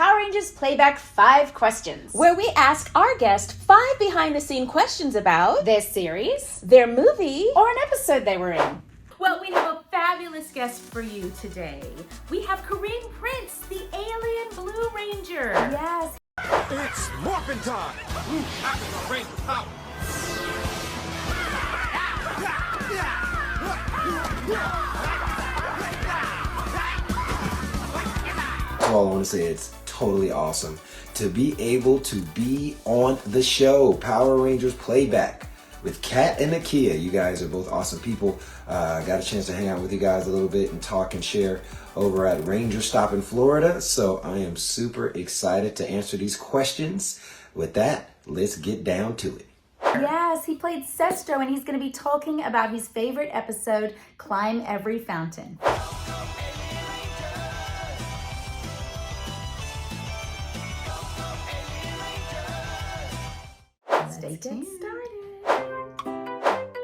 Power Rangers Playback 5 questions, where we ask our guest 5 behind-the-scene questions about their series, their movie, or an episode they were in. Well, we have a fabulous guest for you today. We have Karim Prince, the alien Blue Ranger. Yes. It's morphin' time! Activate Ranger power! All I want to say, it's totally awesome to be able to be on the show Power Rangers Playback with Cat and Nakia. You guys are both awesome people. Got a chance to hang out with you guys a little bit and talk and share over at Ranger Stop in Florida. So I am super excited to answer these questions. With that, let's get down to it. Yes, he played Sestro, and he's going to be talking about his favorite episode, Climb Every Fountain. Stay tuned.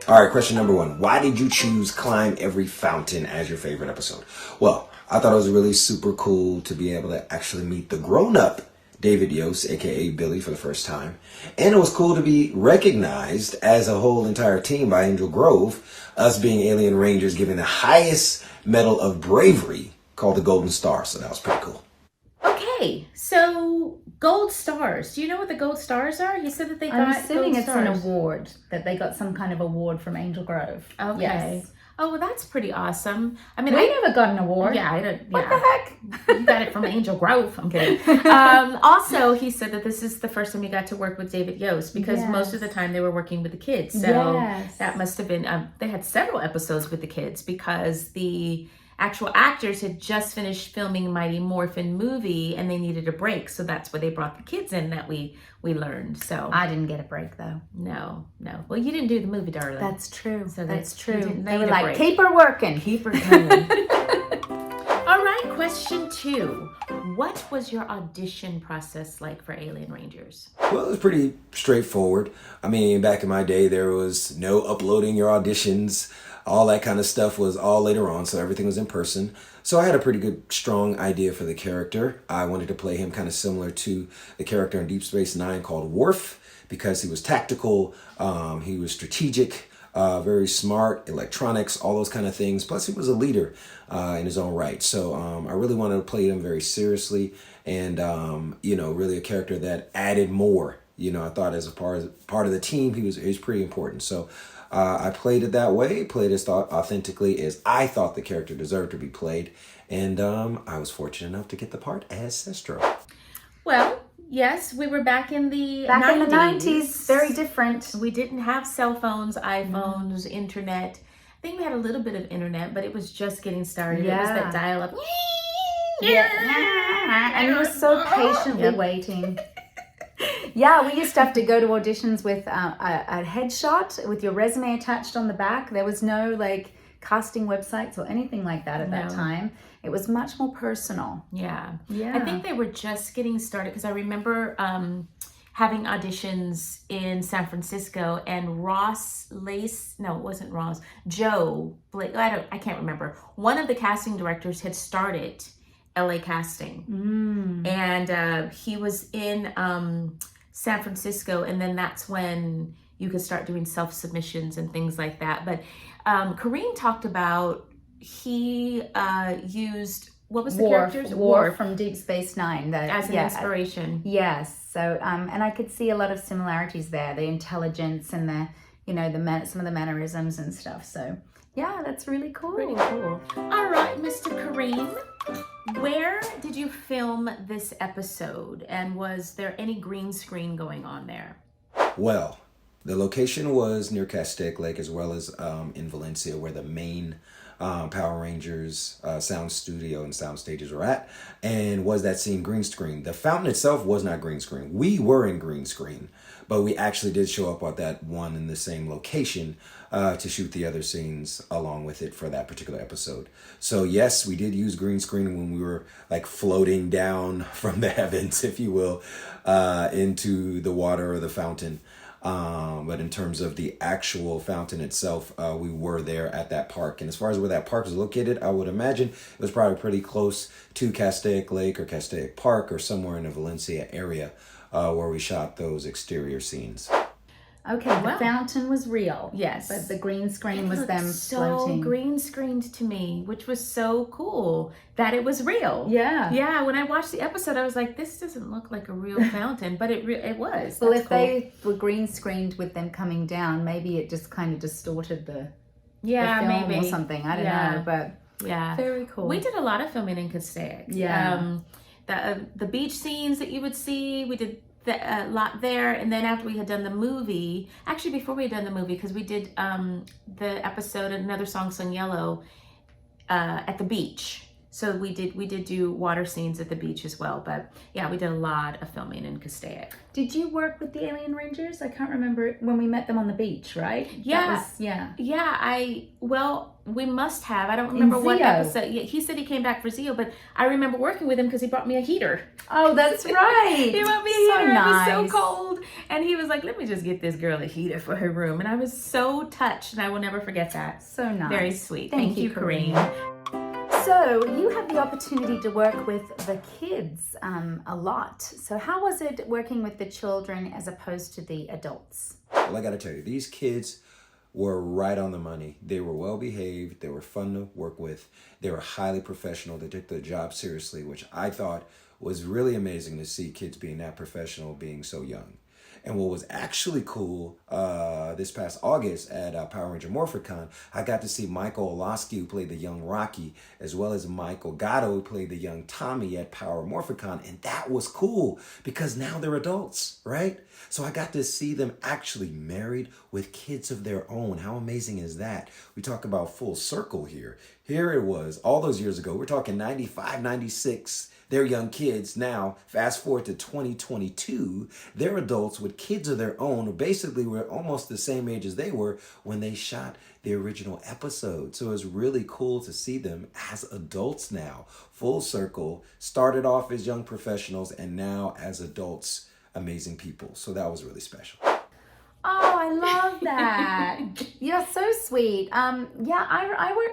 All right, question number 1. Why did you choose Climb Every Fountain as your favorite episode? Well, I thought it was really super cool to be able to actually meet the grown-up David Yost, aka Billy, for the first time. And it was cool to be recognized as a whole entire team by Angel Grove, us being Alien Rangers, giving the highest medal of bravery called the Golden Star. So that was pretty cool. Okay, so gold stars. Do you know what the gold stars are? You said that they got I'm assuming gold it's stars. an award, that they got some kind of award from Angel Grove. Okay. Yes. Oh, well, that's pretty awesome. I mean, We never got an award. Yeah, I don't. What Yeah. the heck? You got it from Angel Grove. I'm kidding. Also, he said that this is the first time you got to work with David Yost, because most of the time they were working with the kids. So Yes. that must have been, they had several episodes with the kids, because the actual actors had just finished filming Mighty Morphin movie and they needed a break. So that's where they brought the kids in that we learned. So I didn't get a break, though. no. Well, you didn't do the movie, darling. That's true. So That's you true. didn't They need were a like, break. keep her working. Keep her going. All right, question 2. What was your audition process like for Alien Rangers? Well, it was pretty straightforward. I mean, back in my day, there was no uploading your auditions. All that kind of stuff was all later on, so everything was in person. So I had a pretty good, strong idea for the character. I wanted to play him kind of similar to the character in Deep Space Nine called Worf, because he was tactical, he was strategic, very smart, electronics, all those kind of things. Plus, he was a leader in his own right. So I really wanted to play him very seriously, and really a character that added more. I thought as a part of the team, he was pretty important. So I played it that way, played as authentically as I thought the character deserved to be played. And I was fortunate enough to get the part as Sestro. Well, yes, we were back in the 90s. In the 90s, very different. We didn't have cell phones, iPhones, internet. I think we had a little bit of internet, but it was just getting started. Yeah. It was that dial-up. Yeah. And you were so patiently waiting. Yeah, we used to have to go to auditions with a headshot with your resume attached on the back. There was no casting websites or anything like that at that time. It was much more personal. Yeah. Yeah. I think they were just getting started, because I remember having auditions in San Francisco, and Joe Blake, I can't remember. One of the casting directors had started LA casting. And he was in San Francisco, and then that's when you could start doing self-submissions and things like that. But Kareem talked about he used, what was the character's? Worf from Deep Space Nine. As an inspiration. Yes. So, and I could see a lot of similarities there, the intelligence and some of the mannerisms and stuff. So, yeah, that's really cool. Pretty cool. All right, Mr. Kareem, where did you film this episode? And was there any green screen going on there? Well, the location was near Castaic Lake, as well as in Valencia, where the main Power Rangers sound studio and sound stages were at. And was that scene green screen? The fountain itself was not green screen. We were in green screen, but we actually did show up at that one in the same location to shoot the other scenes along with it for that particular episode. So yes, we did use green screen when we were floating down from the heavens, if you will, into the water or the fountain. But in terms of the actual fountain itself, we were there at that park. And as far as where that park is located, I would imagine it was probably pretty close to Castaic Lake or Castaic Park or somewhere in the Valencia area where we shot those exterior scenes. Okay, the fountain was real. Yes. But the green screen was looked them so floating. green screened to me, which was so cool that it was real. Yeah. Yeah, when I watched the episode, I was like, this doesn't look like a real fountain, but it was. Well, That's if cool. they were green screened with them coming down, maybe it just kind of distorted the film maybe. or something. I don't know, but yeah. very cool. We did a lot of filming in Castaic. Yeah. The beach scenes that you would see, we did a lot there. And then after we had done the movie, actually before we had done the movie, because we did the episode Another Song Sung Yellow at the beach. So we did do water scenes at the beach as well. But yeah, we did a lot of filming in Castaic. Did you work with the Alien Rangers? I can't remember when we met them on the beach, right? Yeah. We must have. I don't remember what Zio. episode. Yeah, he said he came back for Zio, but I remember working with him because he brought me a heater. Oh, that's right. He brought me a So heater. nice. It was so cold. And he was like, let me just get this girl a heater for her room. And I was so touched, and I will never forget that. So nice. Very sweet. Thank you, Kareem. So you had the opportunity to work with the kids a lot. So how was it working with the children as opposed to the adults? Well, I got to tell you, these kids were right on the money. They were well behaved. They were fun to work with. They were highly professional. They took their job seriously, which I thought was really amazing to see kids being that professional, being so young. And what was actually cool, this past August at Power Ranger MorphicCon, I got to see Michael Olosky, who played the young Rocky, as well as Michael Gatto, who played the young Tommy at Power MorphicCon. And that was cool because now they're adults, right? So I got to see them actually married with kids of their own. How amazing is that? We talk about full circle here. Here it was all those years ago. We're talking 95, 96. They're young kids now. Fast forward to 2022, they're adults with kids of their own who basically were almost the same age as they were when they shot the original episode. So it's really cool to see them as adults now. Full circle, started off as young professionals and now as adults, amazing people. So that was really special. Oh, I love that. You're so sweet. I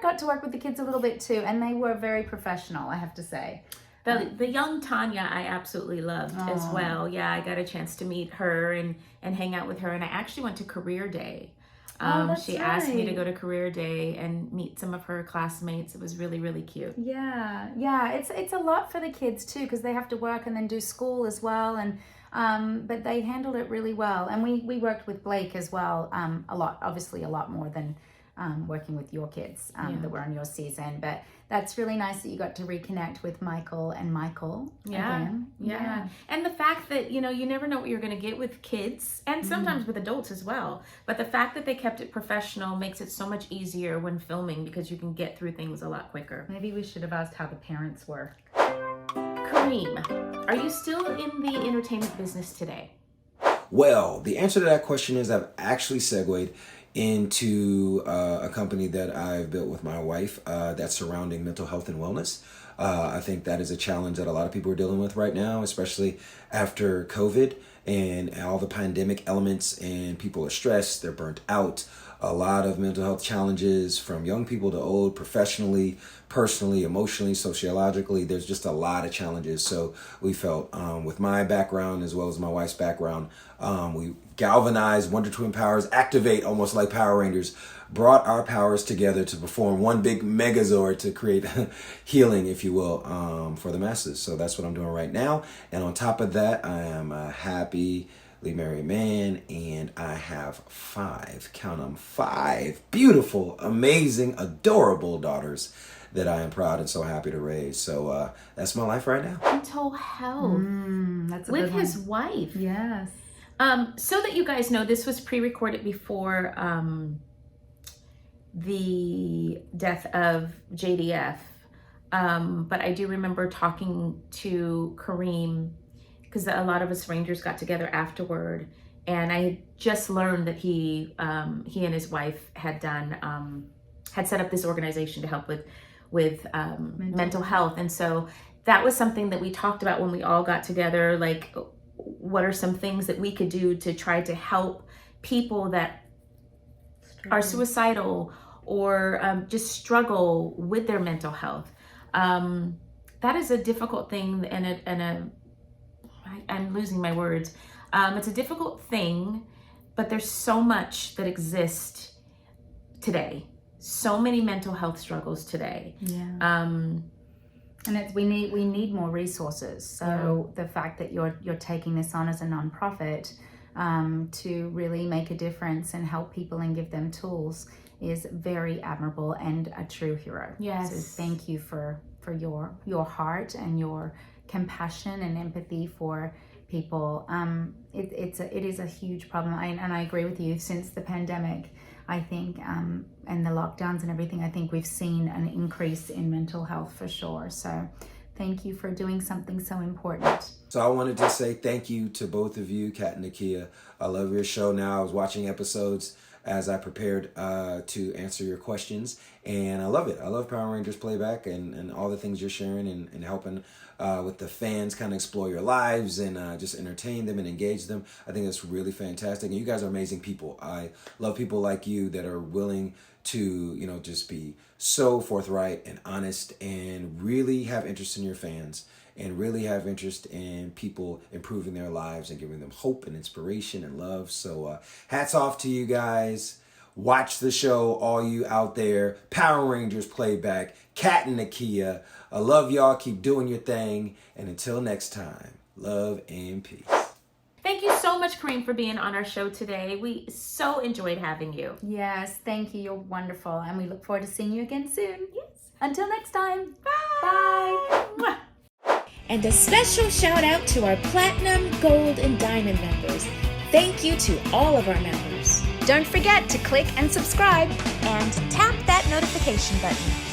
got to work with the kids a little bit too, and they were very professional, I have to say. The young Tanya I absolutely loved as well. Yeah, I got a chance to meet her and hang out with her. And I actually went to Career Day. She asked me to go to Career Day and meet some of her classmates. It was really, really cute. Yeah. It's a lot for the kids too because they have to work and then do school as well. And but they handled it really well. And we worked with Blake as well a lot, obviously a lot more than working with your kids that were on your season. But that's really nice that you got to reconnect with Michael and Michael again. Yeah. And the fact that, you never know what you're going to get with kids and sometimes with adults as well. But the fact that they kept it professional makes it so much easier when filming because you can get through things a lot quicker. Maybe we should have asked how the parents were. Kareem, are you still in the entertainment business today? Well, the answer to that question is I've actually segued into a company that I've built with my wife that's surrounding mental health and wellness. I think that is a challenge that a lot of people are dealing with right now, especially after COVID and all the pandemic elements, and people are stressed, they're burnt out. A lot of mental health challenges from young people to old, professionally, personally, emotionally, sociologically. There's just a lot of challenges. So we felt with my background as well as my wife's background, we galvanized Wonder Twin powers, activate almost like Power Rangers, brought our powers together to perform one big megazord to create healing, if you will, for the masses. So that's what I'm doing right now. And on top of that, I am a happily married man, and I have 5, count them, 5 beautiful, amazing, adorable daughters that I am proud and so happy to raise. So that's my life right now. Mental health That's a with good one. his wife. Yes. So that you guys know, this was pre-recorded before the death of JDF. But I do remember talking to Kareem because a lot of us Rangers got together afterward, and I had just learned that he and his wife had set up this organization to help with mental health. And so that was something that we talked about when we all got together. Like, what are some things that we could do to try to help people that are suicidal or just struggle with their mental health. That is a difficult thing, I'm losing my words. It's a difficult thing, but there's so much that exists today. So many mental health struggles today. Yeah. And we need more resources. So the fact that you're taking this on as a nonprofit to really make a difference and help people and give them tools is very admirable and a true hero. Yes. So thank you for your heart and your compassion and empathy for people. It is a huge problem. And I agree with you. Since the pandemic, I think, and the lockdowns and everything, I think we've seen an increase in mental health for sure. So thank you for doing something so important. So I wanted to say thank you to both of you, Kat and Nakia. I love your show now. I was watching episodes as I prepared to answer your questions, and I love it. I love Power Rangers Playback and all the things you're sharing and helping with the fans kind of explore your lives and just entertain them and engage them. I think that's really fantastic. And you guys are amazing people. I love people like you that are willing to, just be so forthright and honest and really have interest in your fans and really have interest in people improving their lives and giving them hope and inspiration and love. So hats off to you guys. Watch the show, all you out there. Power Rangers Playback, Kat and Nakia. I love y'all. Keep doing your thing. And until next time, love and peace. Thank you so much, Karim, for being on our show today. We so enjoyed having you. Yes, thank you. You're wonderful. And we look forward to seeing you again soon. Yes. Until next time. Bye. Bye. And a special shout out to our Platinum, Gold, and Diamond members. Thank you to all of our members. Don't forget to click and subscribe And tap that notification button.